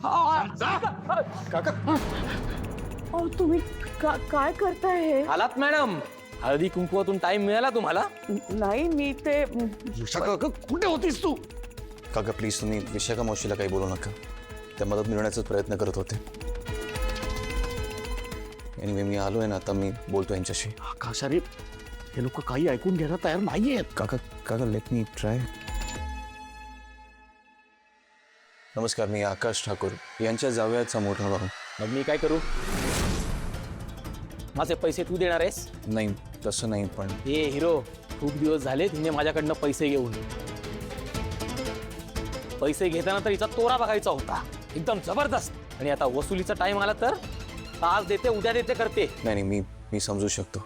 काका अहो तुम्ही काय करताय हे? आलात मॅडम, हळदी कुंकवातून टाइम मिळाला तुम्हाला? नाही मी ते काका कुठे होतीस तू? काका प्लीज तुम्ही विशाखा मावशीला काही बोलू नका. त्या मदत मिळवण्याचा प्रयत्न करत होते. एनिवे मी आलोय ना, आता मी बोलतो यांच्याशी. आकाश अरे हे लोक काही ऐकून घ्यायला तयार नाहीयेत. काका काका लेट मी ट्राय. नमस्कार, मी आकाश ठाकूर, यांच्या जावयाचा मोठा भाऊ. मग मी काय करू? माझे पैसे तू देणार आहेस? नाही तसं नाही, पण हे हिरो, खूप दिवस झाले तिने माझ्याकडनं पैसे घेऊन. पैसे घेताना तर हिचा तोरा बघायचा होता, एकदम जबरदस्त. आणि आता वसुलीचा टाइम आला तर आज देते उद्या देते करते. नाही मी समजू शकतो,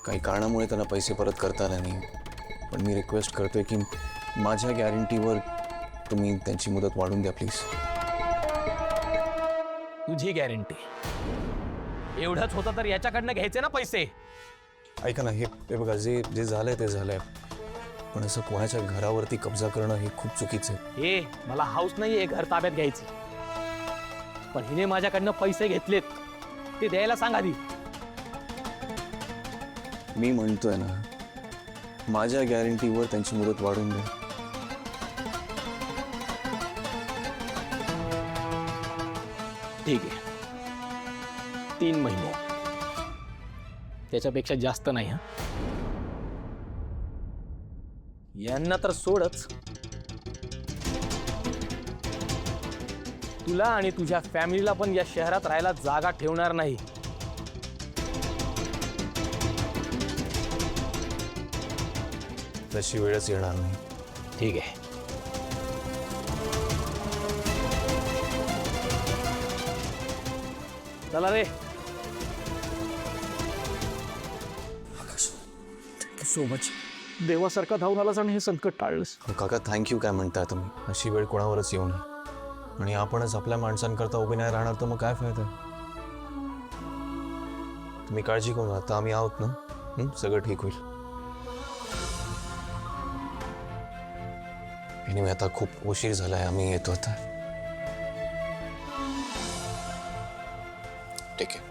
काही कारणामुळे त्यांना पैसे परत करता आले नाही. पण मी रिक्वेस्ट करतोय की माझ्या गॅरंटीवर तुम्ही त्यांची मुदत वाढवून द्या प्लीज. तुझी गॅरंटी? एवढंच होतं तर याच्याकडनं घ्यायचे ना पैसे. ऐका ना, हे बघा, जे जे झालंय ते झालंय, पण असं कोणाच्या घरावरती कब्जा करणं हे खूप चुकीचं आहे. हे मला हाऊस नाहीये घर ताब्यात घ्यायची, पण हिने माझ्याकडनं पैसे घेतलेत ते द्यायला सांग आधी. मी म्हणतोय ना, माझ्या गॅरंटीवर त्यांची मुदत वाढवून द्या. ठीक आहे, 3 महिने, त्याच्यापेक्षा जास्त नाही. हा, यांना तर सोडच, तुला आणि तुझ्या फॅमिलीला पण या शहरात राहायला जागा ठेवणार नाही. तशी वेळच येणार नाही. ठीक आहे. चला रे. So much. देवासारखा धावून आलास आणि हे संकट टाळलंस. काका थँक्यू. काय म्हणताय तुम्ही? अशी वेळ कोणावरच येऊ नये, आणि आपणच आपल्या माणसांकरता उभे नाही राहणार तर मग काय फायदा? तुम्ही काळजी करू, आता आम्ही आहोत ना, सगळं ठीक होईल. एनिवे आता खूप उशीर झालाय, आम्ही येतो आता. ठीक आहे.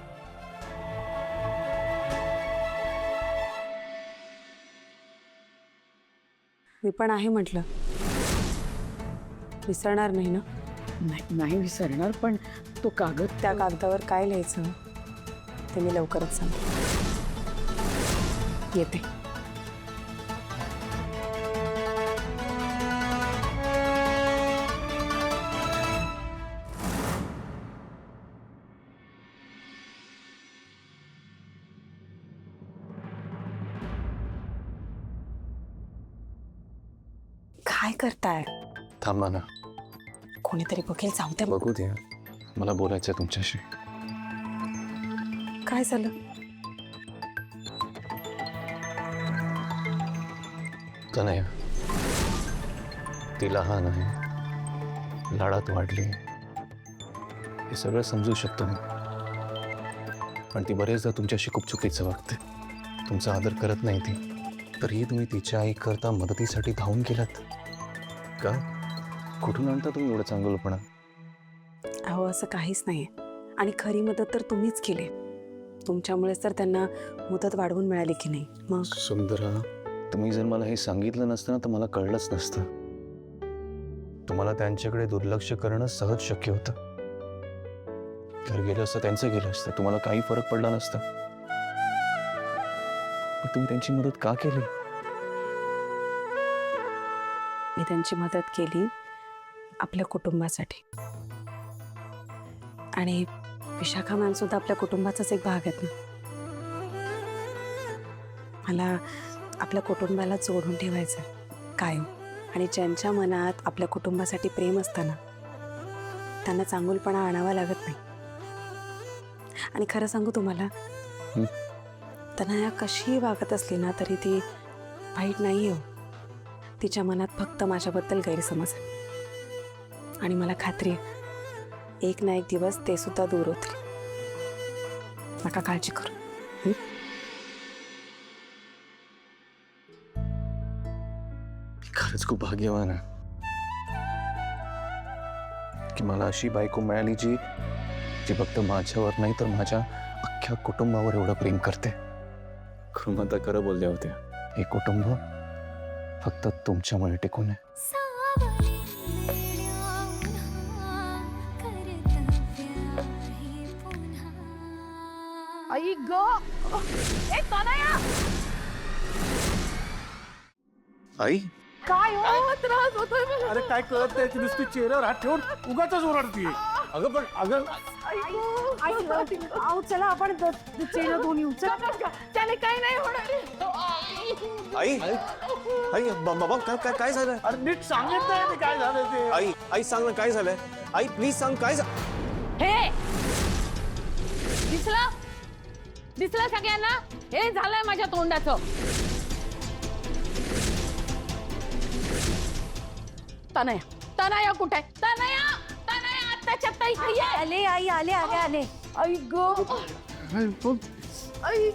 मी पण आहे म्हटलं, विसरणार नाही ना? नाही विसरणार, पण तो कागद त्या कागदावर काय लिहायचं ते मी लवकरच सांगते. येते. काय करताय? थांबा ना, कोणीतरी बघेल, जाऊ दे. बघू द्या, मला बोलायचं आहे तुमच्याशी. काय झालं? तनया, ती लहान आहे, लाडात वाढली, हे सगळं समजू शकतो मी. पण ती बरेचदा तुमच्याशी खूप चुकीचं वागते, तुमचा आदर करत नाही ती. तरीही तुम्ही तिच्या आईकरता मदतीसाठी धावून गेलात का? कुठून आणता तुम्ही एवढं चांगलंपणा? अहो असं काहीच नाही, आणि खरी मदत तर तुम्हीच केली. तुमच्यामुळेच तर त्यांना मुदत वाढवून मिळाली की नाही. मग सुंदरा, तुम्ही जर मला हे सांगितलं नसतं ना तर मला कळलंच नसतं. तुम्हाला त्यांच्याकडे दुर्लक्ष करणं सहज शक्य होतं. घर गेलं असतं, त्यांचं गेलं असतं, तुम्हाला काही फरक पडला नसता. पण तुम्ही त्यांची मदत का केली? मी त्यांची मदत केली आपल्या कुटुंबासाठी, आणि विशाखा मॅम सुद्धा आपल्या कुटुंबाचाच एक भाग आहेत ना. मला आपल्या कुटुंबाला जोडून ठेवायचं कायम, आणि ज्यांच्या मनात आपल्या कुटुंबासाठी प्रेम असताना त्यांना चांगुलपणा आणावा लागत नाही. आणि खरं सांगू तुम्हाला, तनया कशीही वागत असली ना तरी ती वाईट नाही हो. तिच्या मनात फक्त माझ्याबद्दल गैरसमज आहे, आणि मला खात्री आहे एक ना एक दिवस ते सुद्धा दूर होतील. नका काळजी करू. खरंच खूप भाग्यवान आहे की मला अशी बायको मिळाली जी जी फक्त माझ्यावर नाही तर माझ्या अख्ख्या कुटुंबावर एवढं प्रेम करते. माता खरं बोलल्या होत्या, हे कुटुंब फक्त तुमच्यामुळे टिकून आहे. आई ग ए तनया आई काय हो त्रास होतोय मला. अरे काय कळत नाही, ती नुसती चेहऱ्यावर हात ठेवून उगाच ओरडतीये. अगं पण अगं आऊ चला आपण चेहरा धुवून येऊ. त्याने काही नाही होणार. आई आई बाबा काय झालं? अरे नीट सांगितलं नाही काय झालं ते. आई आई सांग ना काय झालंय. आई प्लीज सांग काय हे दिसलं दिसलं सगळ्यांना. हे झालंय माझ्या तोंडाचं. तनया तनया कुठे? तनया तनया आत्ताच्या आत्ता इथे ये. आले आई आले आले आले. आई ग आई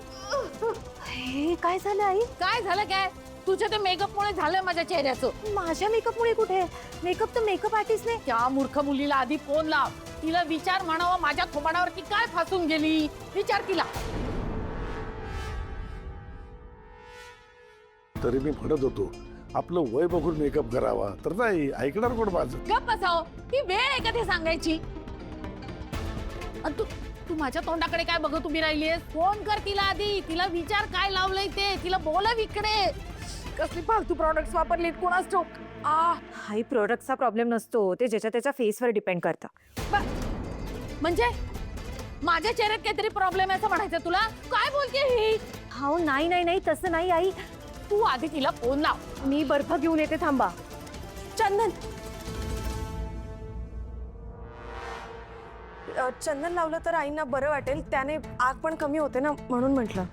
हे काय झालं आई? काय झालं काय? तुझ्या ते मेकअपमुळे झालंय माझ्या चेहऱ्याचं. माझ्या मेकअपमुळे कुठे? मेकअप तर मेकअप आर्टिस्ट ने. त्या मूर्ख मुलीला आधी फोन लाव. तिला विचार म्हणावं माझ्या थोबाडावरती काय फासून गेली. विचार तिला. तरी मी म्हणत होतो आपलं वय बघून मेकअप करावा, तर नाही ऐकणार कोण माझं. गप्प बसाव. ही वेळ आहे का ते सांगायची? तू तू माझ्या तोंडाकडे काय बघत उभी राहिलीयस? फोन कर तिला आधी. तिला विचार काय लावलंय ते. तिला बोलव इकडे. कसली फालतू प्रॉडक्ट्स वापरलीत कोणाच ठाऊक. हाई प्रोडक्टचा प्रॉब्लेम नसतो, ते ज्याच्या त्याच्या फेसवर डिपेंड करतं. म्हणजे माझ्या चेहऱ्यात काहीतरी प्रॉब्लेम आहे असं म्हणायचं तुला? काय बोलते ही? हो नाही नाही नाही तसं नाही आई. तू आधी तिला फोन लाव. मी बर्फ घेऊन येते, थांबा. चंदन चंदन लावलं तर आईंना बरं वाटेल. त्याने आग पण कमी होते ना, म्हणून म्हटलं.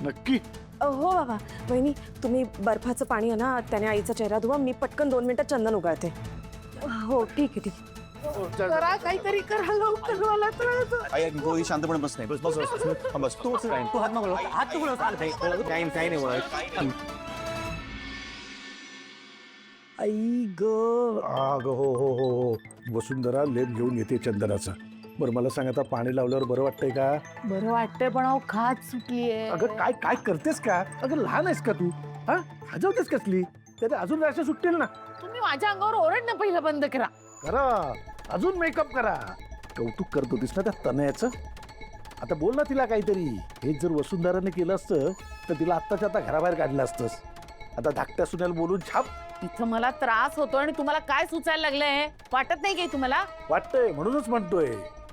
नक्की हो बाबा. वहिनी तुम्ही बर्फाचं पाणी आहे ना, त्याने आईचा चेहरा धुवा. मी पटकन 2 मिनिटात चंदन उगाळते. हो ठीक आहे ठीक आहे. करा काहीतरी करा लवकर. मला त्रास होतोय. आई गोळी शांतपणे बस नाही बस बस बस तू हात नको हात नको काही नाही बोलत. आई ग अग हो हो हो हो. वसुंधरा लेप घेऊन येते चंदनाचा. बरं मला सांग, आता पाणी लावल्यावर बरं वाटतंय का? बरं वाटतंय पण अहो खाज सुटलीये. अगं काय काय करतेस का? अगं लहान आहेस का तू? हा हजवतेस कसली? त्याने अजून राशी सुटतील ना. तुम्ही माझ्या अंगावर ओरडणं पहिलं बंद करा. करा अजून मेकअप करा. कौतुक करत होतीस ना त्या तनयाचं. आता बोल ना तिला काहीतरी. हे जर वसुंधराने केलं असतं तर तिला आत्ताच्या आता घराबाहेर काढलं असतंस. आता धाकट्या सुन्याला बोलून छाप. इथं मला त्रास होतोय आणि तुम्हाला काय सुचायला लागलंय? वाटत नाही काही तुम्हाला? वाटतंय म्हणूनच म्हणतोय.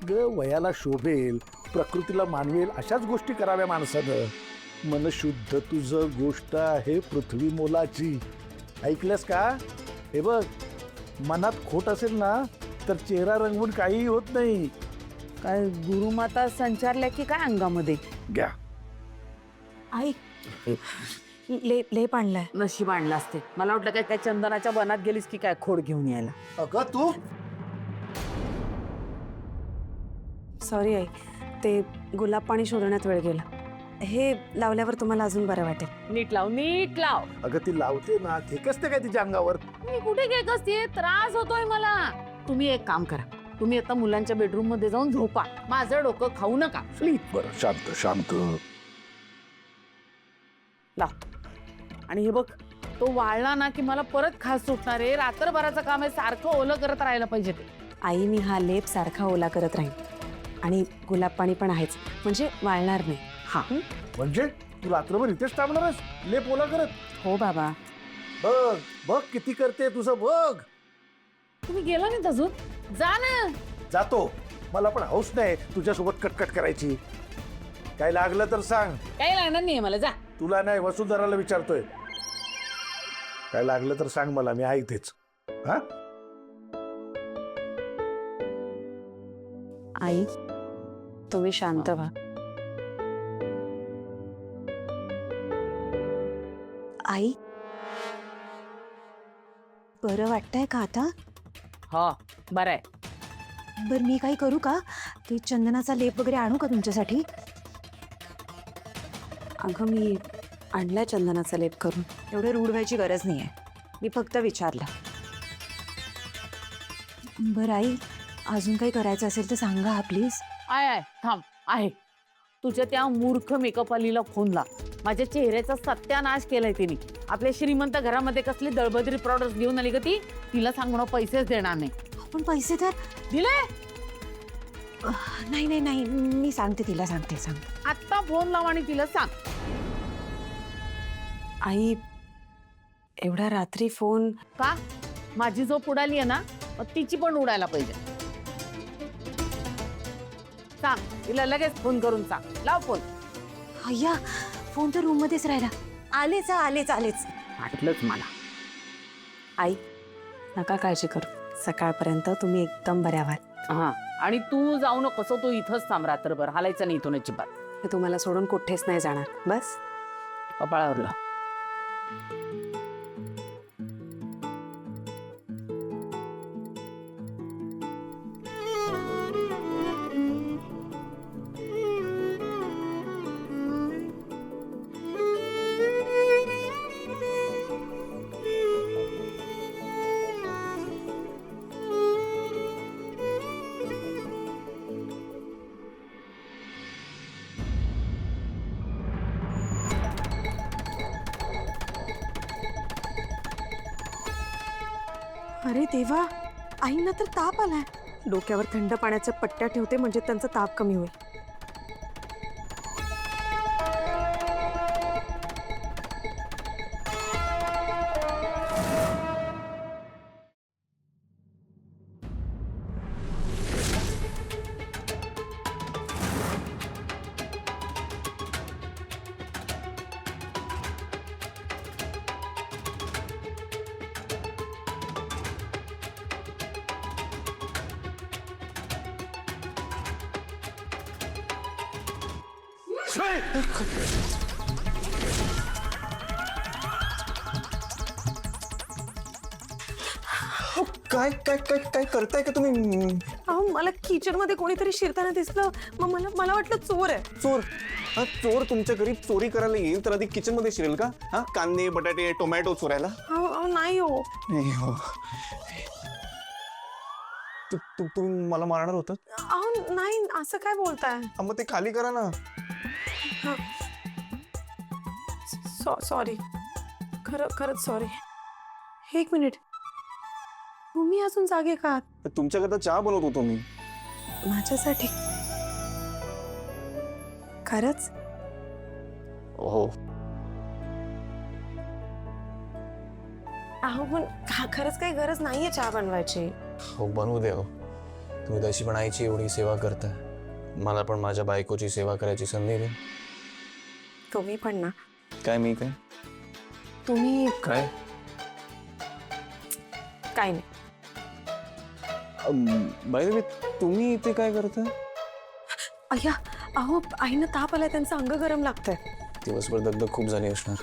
ग वयाला शोभेल, प्रकृतीला मानवेल अशाच गोष्टी कराव्या माणसानं. मन शुद्ध तुझं गोष्ट आहे पृथ्वी मोलाची. ऐकलंस का? हे बघ, मनात खोट असेल ना तर चेहरा रंगवून काहीही होत नाही. काय गुरुमाता संचारल्या की काय अंगामध्ये? घ्या. आई लेप आणलाय. नशीब आणला असते. मला वाटलं काय काय चंदनाच्या वनात गेलीस की काय खोड घेऊन यायला. अगं तू सॉरी आई, ते गुलाब पाणी शोधण्यात वेळ गेला. हे लावल्यावर तुम्हाला अजून बरं वाटेल. नीट लाव नीट लाव. अगं ती लावते ना, ठेकसते काय तिच्या अंगावर? मी कुठे घेत असते? त्रास होतोय मला. तुम्ही एक काम करा. तुम्ही आता मुलांच्या बेडरूम मध्ये जाऊन झोपा. माझं डोकं खाऊ नका प्लीज. बरं शांत शांत. लाव. आणि हे बघ, तो वाळला ना की मला परत खास सुटणार आहे. रात्रभराचं काम आहे. सारखं ओलं करत राहायला पाहिजे ते. आई मी हा लेप सारखा ओला करत राहीन. आणि गुलाब पाणी पण आहेच, म्हणजे वाळणार नाही. हा म्हणजे तू रात्रभर इथेच थांबणारच लेप ओला करत? हो बाबा. बघ बघ किती करते तुझं बघ. तुम्ही गेला नाहीत अजून? जा ना. जातो. मला पण हौस नाही तुझ्यासोबत कटकट करायची. काय लागलं तर सांग. काही लागणार नाहीये मला. जा. तुला नाही, वसुंधराला विचारतोय. काय लागलं तर सांग मला, मी आहे इथेच. हा आई तुम्ही शांत व्हा. आई बरं वाटतंय का आता? हो बरं आहे. बरं मी काही करू का? ते चंदनाचा लेप वगैरे आणू का तुमच्यासाठी? अगं मी आणलाय चंदनाचा लेप करून. एवढं रूढ व्हायची गरज नाही आहे. मी फक्त विचारलं. बरं आई, अजून काही करायचं असेल तर सांगा हा प्लीज. आहे थांब आहे. तुझ्या त्या मूर्ख मेकअप आलीला फोन ला. माझ्या चेहऱ्याचा सत्यानाश केलाय तिने. आपल्या श्रीमंत घरामध्ये कसली दळबदरी प्रॉडक्ट घेऊन आली का ती. तिला सांगणं पैसेच देणार नाही. पण पैसे तर दिले. नाही नाही नाही, मी सांगते तिला, सांगते. आत्ता फोन लाव आणि तिला सांग. आई एवढ्या रात्री फोन? का माझी झोप उडाली आहे ना, मग तिची पण उडायला पाहिजे. सांग तिला, लगेच फोन करून सांग. लाव फोन. अय्या, फोन तर रूम मध्येच राहिला. आलेच वाटलंच मला. आई नका काळजी करू, सकाळपर्यंत तुम्ही एकदम बऱ्या व्हाल. हा, आणि तू जाऊ नकोस, तू इथंच थांब रात्रभर. हालायचं नाही इथून अजिबात. मी तुम्हाला सोडून कुठेच नाही जाणार. बस कपाळावरला. अरे देवा, आईंना तर ताप आलाय. डोक्यावर थंड पाण्याच्या पट्ट्या ठेवते म्हणजे त्यांचा ताप कमी होईल. काय काय काय काय करताय का तुम्ही? अहो मला किचन मध्ये कोणीतरी शिरताना दिसलं, मग मला वाटलं चोर आहे. चोर? हा, चोर तुमच्या घरी चोरी करायला येईल तर आधी किचन मध्ये शिरेल का? हा, कांदे बटाटे टोमॅटो चोरायला? अहो नाही हो. नाही हो. तुम्ही मला मारणार होतात? अहो नाही, असं काय बोलताय? मग ते खाली करा ना. सॉरी, खरंच सॉरी. एक मिनिट, तुम्ही अजून जागे का? तुमच्याकरता चहा बनवत होतो मी. माझ्यासाठी? खरंच? हो. अहो पण खरंच काही गरज नाहीये चहा बनवायची. हो बनवू दे. हो तुम्ही तशी पण आईची एवढी सेवा करताय, मला पण माझ्या बायकोची सेवा करायची संधी दे. तुम्ही पण ना. काय मी काय तुम्ही काय काय नाही. बाय द वे, तुम्ही इथे काय करताय? अय्या, अहो आईनं ताप आलाय, त्यांचं अंग गरम लागतंय. दिवसभर दगदग खूप झाली असणार.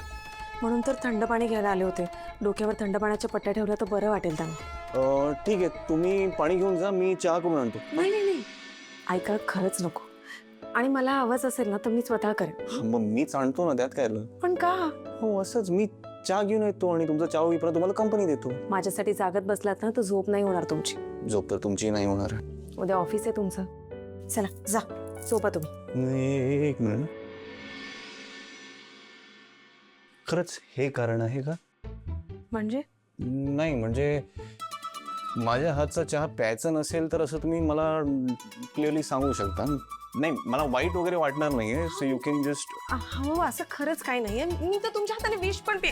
म्हणून तर थंड पाणी घ्यायला आले होते. डोक्यावर थंड पाण्याच्या पट्ट्या ठेवल्या तर बरं वाटेल त्यांना. ठीक आहे, तुम्ही पाणी घेऊन जा, मी चहा करून आणतो. नाही ऐका, खरंच नको. आणि मला आवाज असेल ना तर मी स्वतः करेन. मग मीच आणतो ना, त्यात काय आलं? पण का? हो असंच, मी चहा घेऊन येतो आणि तुमचा चहा होईपर्यंत तुम्हाला कंपनी देतो. माझ्यासाठी जागत बसलात ना तर झोप नाही होणार तुमची. झोप तर तुमची नाही होणार. उद्या ऑफिस आहे तुमचं. चला जा, झोपा तुम्ही. एक मिनिट. खरंच हे कारण आहे का? म्हणजे नाही म्हणजे माझ्या हातचा चहा प्यायचा नसेल तर असं तुम्ही मला क्लिअरली सांगू शकता. नाही, मला वाईट वगैरे वाटणार नाहीये, सो यू कॅन जस्ट. हो असं खरंच काही नाहीये. मी तर तुमच्या हाताने विष पण पे.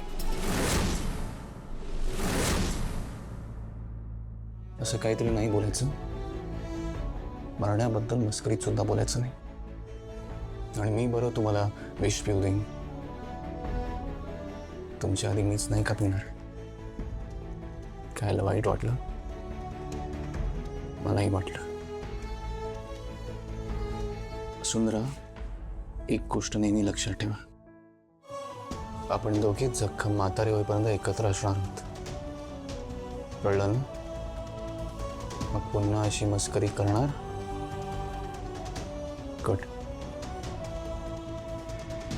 असं काहीतरी नाही बोलायचं. मरण्याबद्दल मस्करीत सुद्धा बोलायचं नाही. आणि मी बरं तुम्हाला विष पिऊ देईन, तुमच्या आधी मीच नाही का पिणार. खायला वाईट वाटलं, मलाही वाटलं. सुंदरा, एक गोष्ट नेहमी लक्षात ठेवा, आपण दोघेच जखम म्हातारे होईपर्यंत एकत्र असणार आहोत. कळलं ना? मग पुन्हा अशी मस्करी करणार? कट.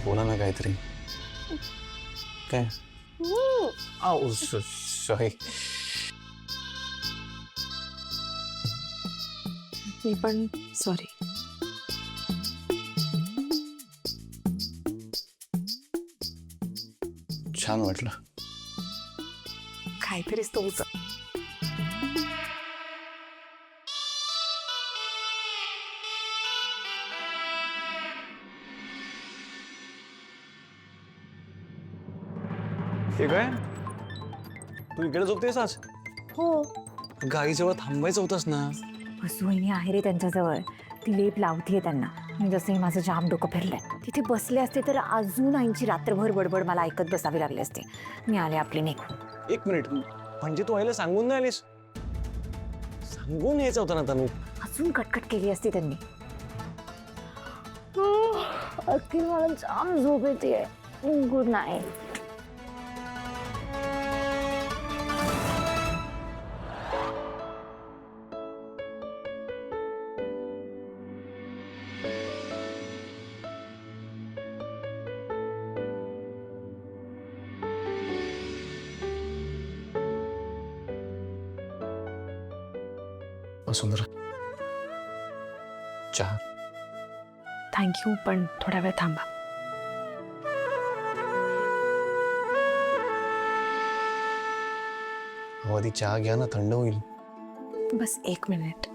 बोला ना काहीतरी. काय? Oh, आ, सॉरी. あ、 Ah, お oh, っ sorry. मी पण सॉरी. छान वाटलं. काहीतरीच तुमचं. हे काय तू इकडे झोपतेस आज? हो गाईजवळ थांबायचं होतंस ना. वहिनी आहे रे त्यांच्याजवळ. ती लेप लावतीये त्यांना. मी जसंही माझं जाम डोकं फिरलंय. तिथे बसले असते तर अजून आईंची रात्रभर बडबड मला ऐकत बसावी लागली असते. मी आले आपली निघून. एक मिनिट, म्हणजे तू आईला सांगून नाही आलीस? सांगून यायचं होतं ना तनू. अजून कटकट केली असती त्यांनी. अख्खी मला जाम झोप येते. Good night. वसुंधरा, चहा. थँक्यू, पण थोडा वेळ थांबा. हो, आधी चहा घ्या ना, थंड होईल. बस 1 मिनिट.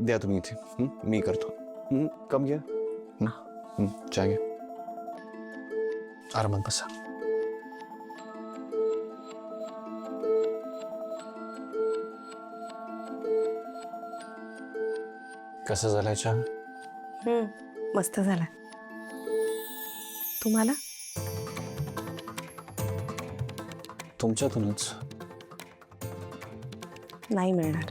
द्या तुम्ही इथे. मी करतो. कप घ्या. चहा घ्या. आरामात बसा. कसं झालाय चहा? मस्त झाला. तुम्हाला? तुमच्यातूनच. नाही मिळणार.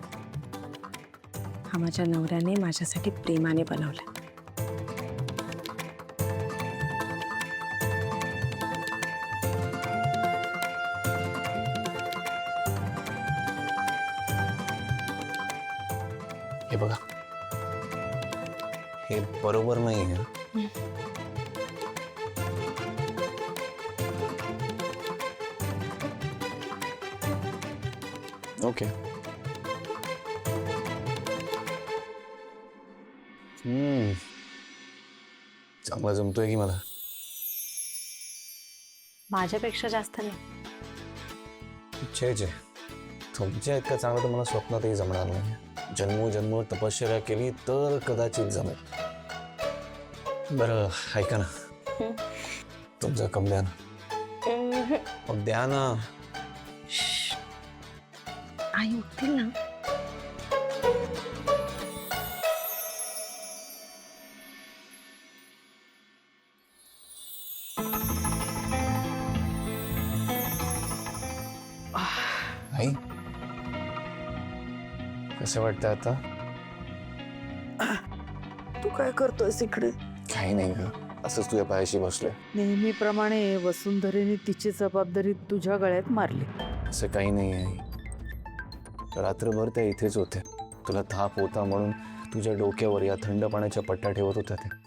हा माझ्या नवऱ्याने माझ्यासाठी प्रेमाने बनवला. हे बघा, हे बरोबर नाही आहे. ओके. चांगला जमतोय की मला. माझ्यापेक्षा जास्त नाही. छे, तुमच्या इतकं चांगलं तर मला स्वप्नातही जमणार नाही. जन्मोजन्म तपश्चर्या केली तर कदाचित जमेल. बरं, ऐका ना, तुमचा कप द्या ना. मग द्या ना. आई उठतील ना. आई, कसं वाटतं आता? तू काय करतोयस इकडे? काही नाही ग, असंच तुझ्या पायाशी बसलोय. नेहमीप्रमाणे वसुंधरेने तिची जबाबदारी तुझ्या गळ्यात मारली. असं काही नाही आहे. रात्रभर त्या इथेच होत्या. तुला थाप होता म्हणून तुझ्या डोक्यावर या थंड पाण्याच्या पट्ट्या ठेवत होत्या त्या.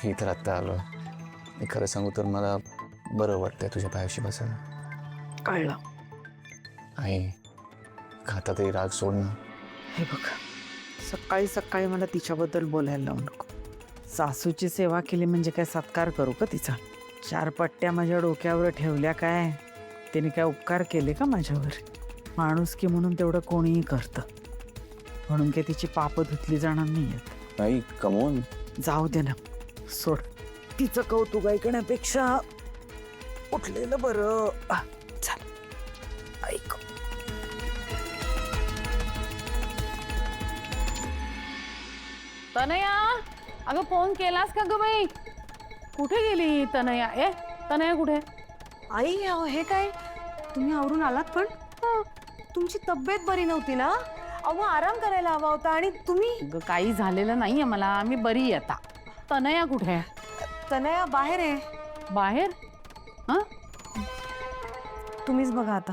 मी तर आत्ता आलो. मी खरं सांगू तर मला बरं वाटतंय तुझ्या पायाशी बसायला. कळलं. आई, खातातही राग सोड ना. हे बघ, सकाळी सकाळी मला तिच्याबद्दल बोलायला लावू नको. सासूची सेवा केली म्हणजे काय सत्कार करू का तिचा? 4 पट्ट्या माझ्या डोक्यावर ठेवल्या काय? तिने काय उपकार केले का माझ्यावर? माणुसकी म्हणून तेवढं कोणीही करतं. म्हणून काय तिची पापं धुतली जाणार नाहीयेत. आई, कमोन. जाऊ दे ना, सोड. तिचं कौतुक ऐकण्यापेक्षा उठलेलं बरं. चल, ऐक. तनया, अगं फोन केलास का ग बाई? कुठे गेली तनया? तनया कुठे? आई हे काय? तुम्ही आवरून आलात पण? तुमची तब्येत बरी नव्हती ना? अहो आराम करायला हवा होता. आणि तुम्ही? काही झालेलं नाहीये मला. मी बरी आहे आता. तनया कुठे आहे? तनया बाहेर आहे. बाहेर? तुम्हीच बघा आता.